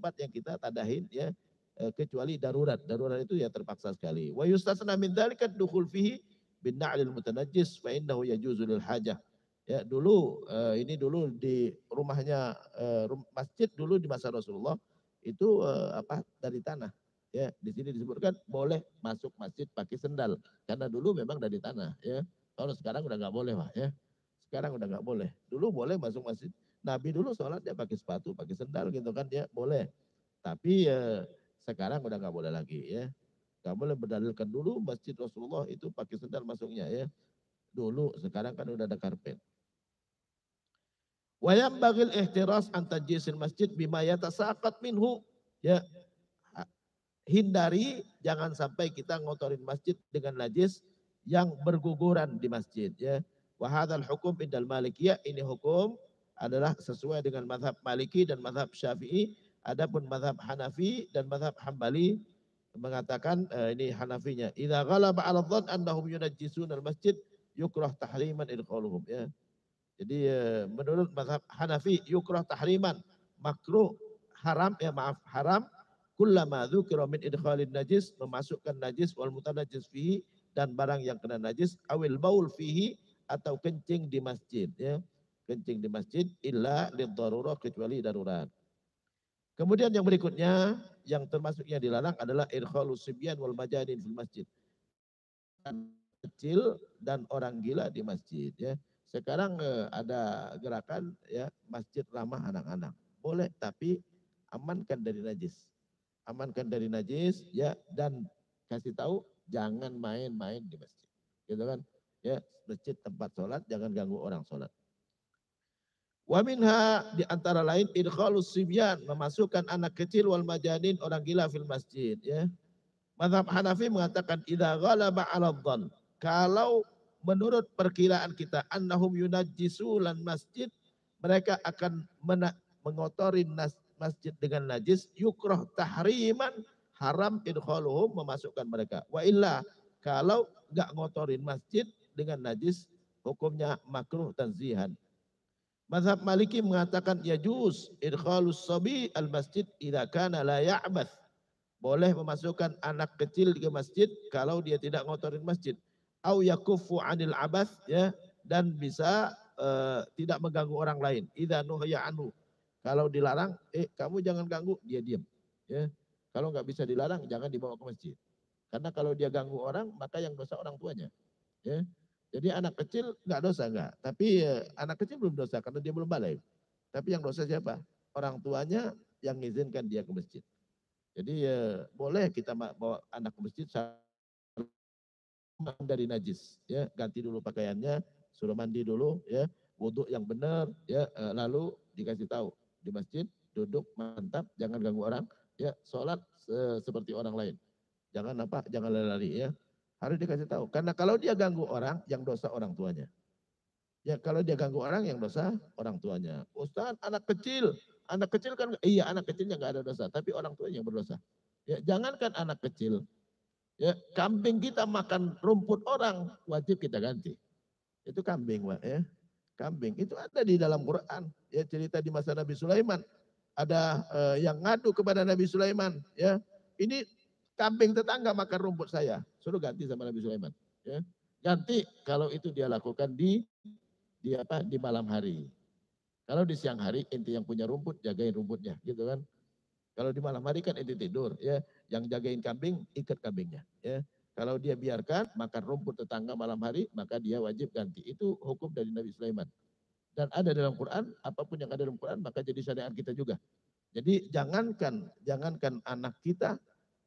tempat yang kita tadahin ya, kecuali darurat. Darurat itu ya terpaksa sekali. Wa yustasna min dzalika dukhul fihi bin na'lil mutanajjis fa innahu yajuzu lil hajah. Ya, dulu ini dulu di rumahnya masjid dulu di masa Rasulullah itu dari tanah. Ya, di sini disebutkan boleh masuk masjid pakai sendal karena dulu memang dari tanah ya. Kalau sekarang udah nggak boleh Pak ya. Sekarang udah nggak boleh. Dulu boleh masuk masjid. Nabi dulu sholat dia pakai sepatu, pakai sendal gitu kan dia boleh. Tapi sekarang udah nggak boleh lagi ya. Nggak boleh berdalilkan dulu masjid Rasulullah itu pakai sendal masuknya ya. Dulu, sekarang kan udah ada karpet. Wayam bagil ihtiras antajisil masjid bima yatasaqat minhu. Ya, hindari jangan sampai kita ngotorin masjid dengan najis yang berguguran di masjid ya. Wa hadzal hukum indal Malikiyah, ini hukum adalah sesuai dengan mazhab Maliki dan mazhab Syafi'i. Adapun mazhab Hanafi dan mazhab Hambali mengatakan ini Hanafinya, idza ghalaba 'ala dhann annahum yunajjisun al-masjid yukrah tahriman idkhaluhum ya. Jadi menurut mazhab Hanafi yukrah tahriman, makruh, haram ya maaf haram kullama dzukira min idkhalin najis, memasukkan najis wal mutanajjis fihi, dan barang yang kena najis, awil baul fihi, atau kencing di masjid ya. Kencing di masjid illa liddarurah, kecuali darurat. Kemudian yang berikutnya yang termasuknya dilarang adalah idkhalus sibyan wal majanin fil masjid. Kecil dan orang gila di masjid ya. Sekarang ada gerakan ya masjid ramah anak-anak. Boleh tapi amankan dari najis. Amankan dari najis ya, dan kasih tahu jangan main-main di masjid. Gitu kan? Ya, masjid tempat sholat, jangan ganggu orang sholat. Wa minha, di antara lain idkhalus sibyan, memasukkan anak kecil wal majanin, orang gila fil masjid ya. Mazhab Hanafi mengatakan idza ghalaba 'ala dhann, kalau menurut perkiraan kita annahum yunajjisulan masjid, mereka akan mengotori masjid dengan najis, yukrah tahriman, haram idkhaluhum, memasukkan mereka. Wa illa, kalau enggak ngotorin masjid dengan najis, hukumnya makruh tanzihan. Mazhab Maliki mengatakan yajuz idkhalus sabi al masjid idza kana la ya'bath. Boleh memasukkan anak kecil ke masjid kalau dia tidak ngotorin masjid. Au yakufu anil abath ya, dan bisa tidak mengganggu orang lain. Idza nuhya anhu. Kalau dilarang, kamu jangan ganggu, dia diam. Ya. Kalau nggak bisa dilarang, jangan dibawa ke masjid. Karena kalau dia ganggu orang, maka yang dosa orang tuanya. Ya. Jadi anak kecil nggak dosa nggak, tapi anak kecil belum dosa karena dia belum balik. Tapi yang dosa siapa? Orang tuanya yang mengizinkan dia ke masjid. Jadi boleh kita bawa anak ke masjid dari najis, ya ganti dulu pakaiannya, suruh mandi dulu, ya wudhu yang benar, ya lalu dikasih tahu di masjid duduk mantap, jangan ganggu orang, ya sholat seperti orang lain, jangan lari-lari ya, harus dikasih tahu. Karena kalau dia ganggu orang, yang dosa orang tuanya. Ya kalau dia ganggu orang, yang dosa orang tuanya. Ustaz, anak kecil kan, iya anak kecilnya nggak ada dosa, tapi orang tuanya yang berdosa. Ya jangankan anak kecil, ya kambing kita makan rumput orang, wajib kita ganti. Itu kambing, Pak, ya. Kambing itu ada di dalam Quran. Ya cerita di masa Nabi Sulaiman. Ada yang ngadu kepada Nabi Sulaiman, ya. Ini kambing tetangga makan rumput saya, suruh ganti sama Nabi Sulaiman, ya. Ganti kalau itu dia lakukan di malam hari. Kalau di siang hari ente yang punya rumput, jagain rumputnya, gitu kan. Kalau di malam hari kan ente tidur, ya. Yang jagain kambing, ikat kambingnya, ya. Kalau dia biarkan makan rumput tetangga malam hari, maka dia wajib ganti. Itu hukum dari Nabi Sulaiman. Dan ada dalam Quran, apapun yang ada dalam Quran, maka jadi syariat kita juga. Jadi jangankan anak kita,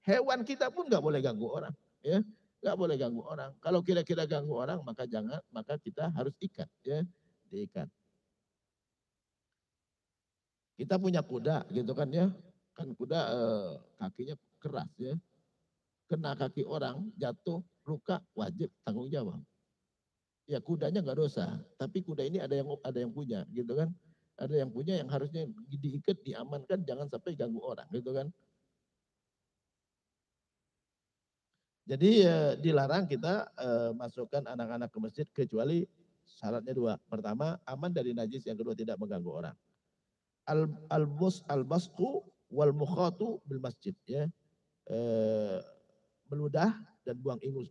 hewan kita pun nggak boleh ganggu orang, ya. Nggak boleh ganggu orang. Kalau kira-kira ganggu orang, maka kita harus ikat, ya, diikat. Kita punya kuda gitu kan ya, kan kuda kakinya keras ya, kena kaki orang jatuh luka wajib tanggung jawab. Ya kudanya nggak dosa, tapi kuda ini ada yang punya gitu kan, ada yang punya yang harusnya diikat diamankan jangan sampai ganggu orang gitu kan. Jadi dilarang kita masukkan anak-anak ke masjid kecuali syaratnya dua. Pertama aman dari najis, yang kedua tidak mengganggu orang. Al-basqu wal mukhatu bil masjid ya. Meludah dan buang ingus